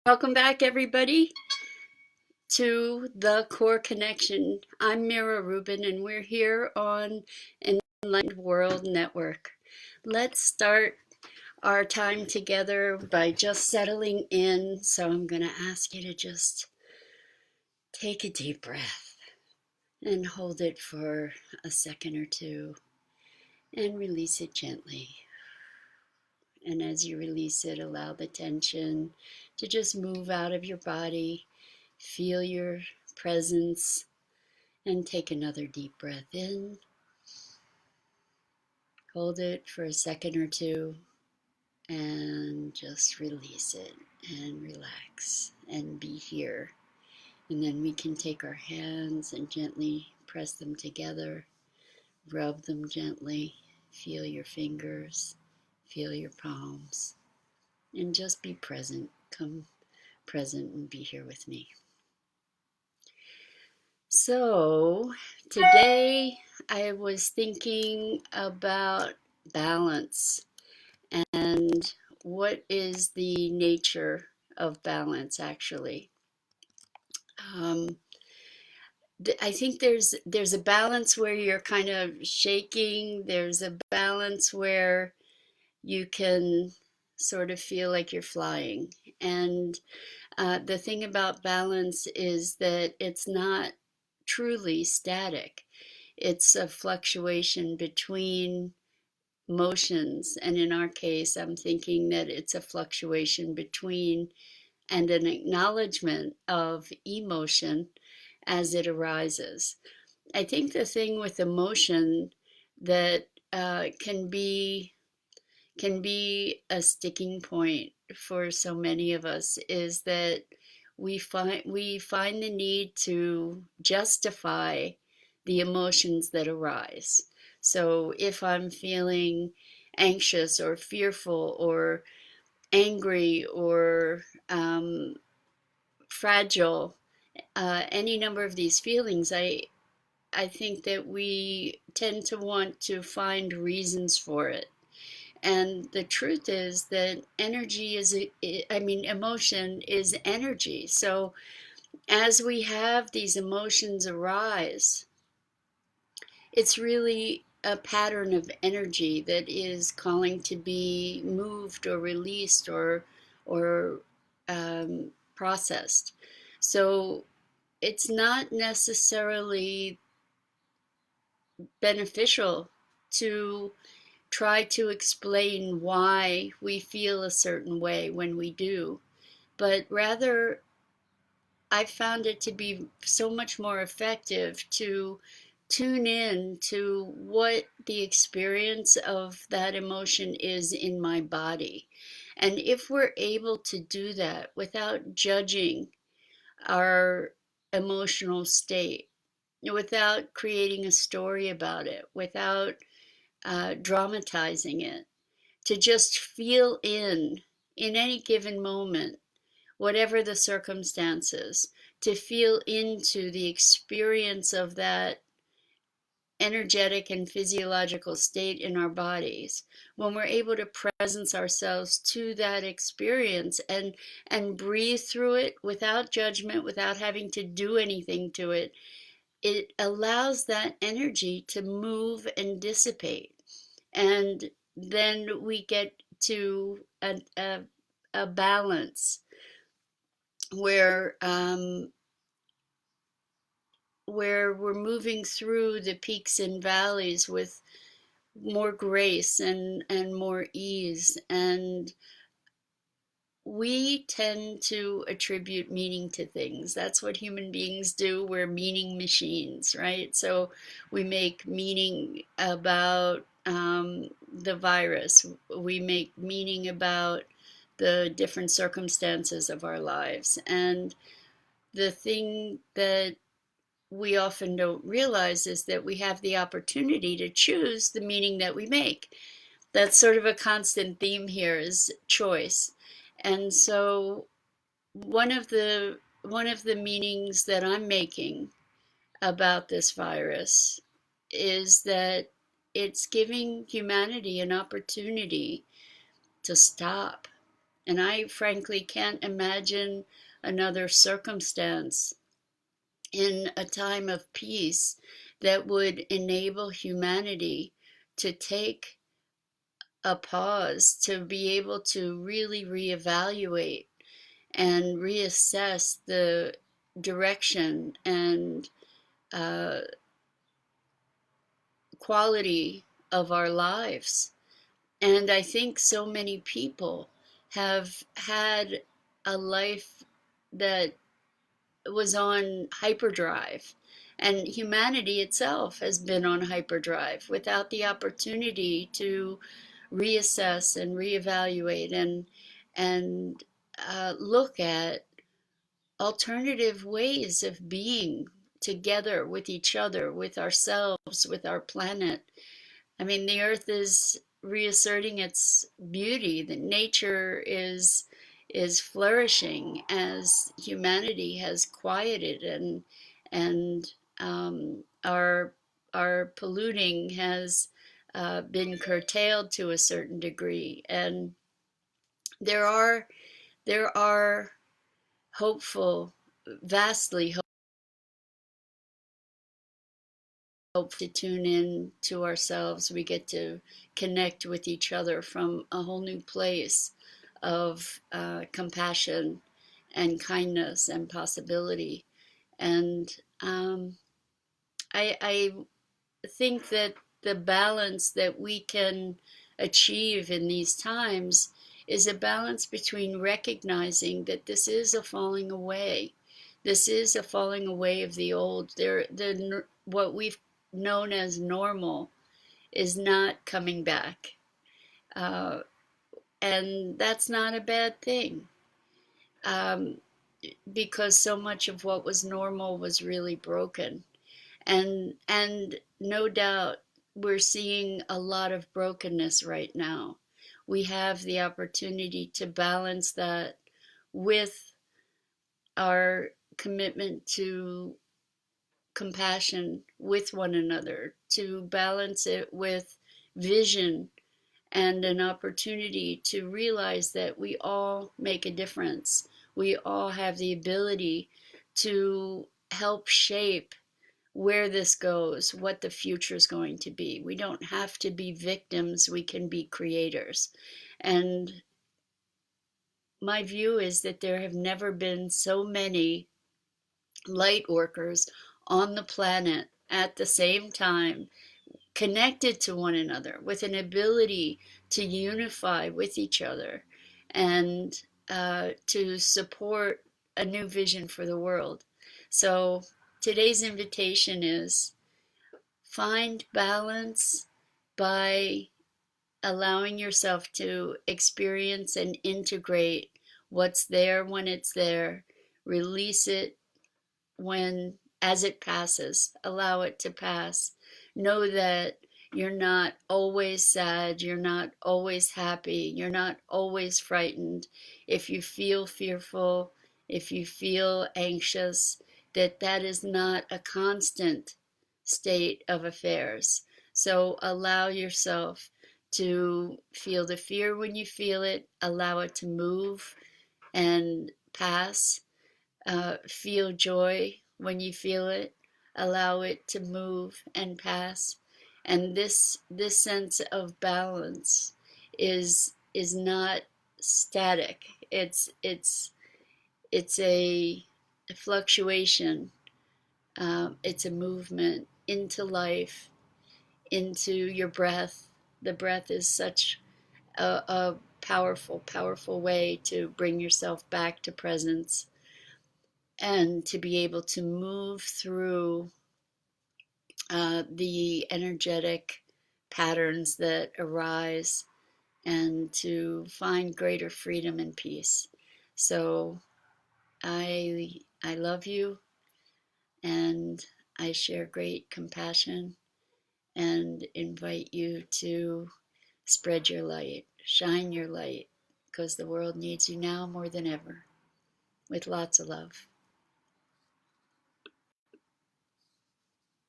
Welcome back, everybody, to The Core Connection. I'm Mira Rubin, and we're here on Enlightened World Network. Let's start our time together by just settling in. So, I'm going to ask you to just take a deep breath and hold it for a second or two and release it gently. And as you release it, allow the tension to just move out of your body. Feel your presence and take another deep breath in. Hold it for a second or two and just release it and relax and be here. And then we can take our hands and gently press them together, rub them gently, feel your fingers, feel your palms, and just be present. Come present and be here with me. So, today I was thinking about balance and what is the nature of balance actually. Um, I think there's a balance where you're kind of shaking, there's a balance where you can sort of feel like you're flying. And the thing about balance is that it's not truly static. It's a fluctuation between motions. And in our case, I'm thinking that it's a fluctuation between and an acknowledgement of emotion as it arises. I think the thing with emotion that can be a sticking point for so many of us is that we find the need to justify the emotions that arise. So if I'm feeling anxious or fearful or angry or fragile, any number of these feelings, I think that we tend to want to find reasons for it. And the truth is that emotion is energy. So as we have these emotions arise, it's really a pattern of energy that is calling to be moved or released or processed. So it's not necessarily beneficial to try to explain why we feel a certain way when we do, but rather I found it to be so much more effective to tune in to what the experience of that emotion is in my body. And if we're able to do that without judging our emotional state, without creating a story about it, without dramatizing it, to just feel in any given moment, whatever the circumstances, to feel into the experience of that energetic and physiological state in our bodies. When we're able to presence ourselves to that experience and breathe through it without judgment, without having to do anything to it, it allows that energy to move and dissipate. And then we get to a balance where where we're moving through the peaks and valleys with more grace and more ease. And we tend to attribute meaning to things. That's what human beings do. We're meaning machines, right? So we make meaning about the virus. We make meaning about the different circumstances of our lives. And the thing that we often don't realize is that we have the opportunity to choose the meaning that we make. That's sort of a constant theme here is choice. And so one of the meanings that I'm making about this virus is that it's giving humanity an opportunity to stop And I frankly can't imagine another circumstance in a time of peace that would enable humanity to take a pause, to be able to really reevaluate and reassess the direction and uh, quality of our lives. And I think so many people have had a life that was on hyperdrive. And humanity itself has been on hyperdrive without the opportunity to reassess and reevaluate and look at alternative ways of being together with each other, with ourselves, with our planet. I mean, the earth is reasserting its beauty, that nature is flourishing as humanity has quieted and our polluting has been curtailed to a certain degree. And there are there are hopeful, vastly hope to tune in to ourselves. We get to connect with each other from a whole new place of compassion and kindness and possibility. And um, I think that the balance that we can achieve in these times is a balance between recognizing that this is a falling away. This is a falling away of the old. What we've known as normal is not coming back. Uh, and that's not a bad thing, um, because so much of what was normal was really broken. And no doubt we're seeing a lot of brokenness right now. We have the opportunity to balance that with our commitment to compassion with one another, to balance it with vision and an opportunity to realize that we all make a difference. We all have the ability to help shape where this goes, what the future is going to be. We don't have to be victims, we can be creators. And my view is that there have never been so many light workers on the planet at the same time, connected to one another with an ability to unify with each other and to support a new vision for the world. So today's invitation is find balance by allowing yourself to experience and integrate what's there when it's there, release it when as it passes, allow it to pass. Know that you're not always sad, you're not always happy, you're not always frightened. If you feel fearful, if you feel anxious, that is not a constant state of affairs. So allow yourself to feel the fear when you feel it, allow it to move and pass. Feel joy when you feel it, allow it to move and pass. And this sense of balance is not static. It's a fluctuation. It's a movement into life, into your breath. The breath is such a powerful way to bring yourself back to presence and to be able to move through the energetic patterns that arise and to find greater freedom and peace. So I love you, and I share great compassion and invite you to spread your light, shine your light, because the world needs you now more than ever. With lots of love.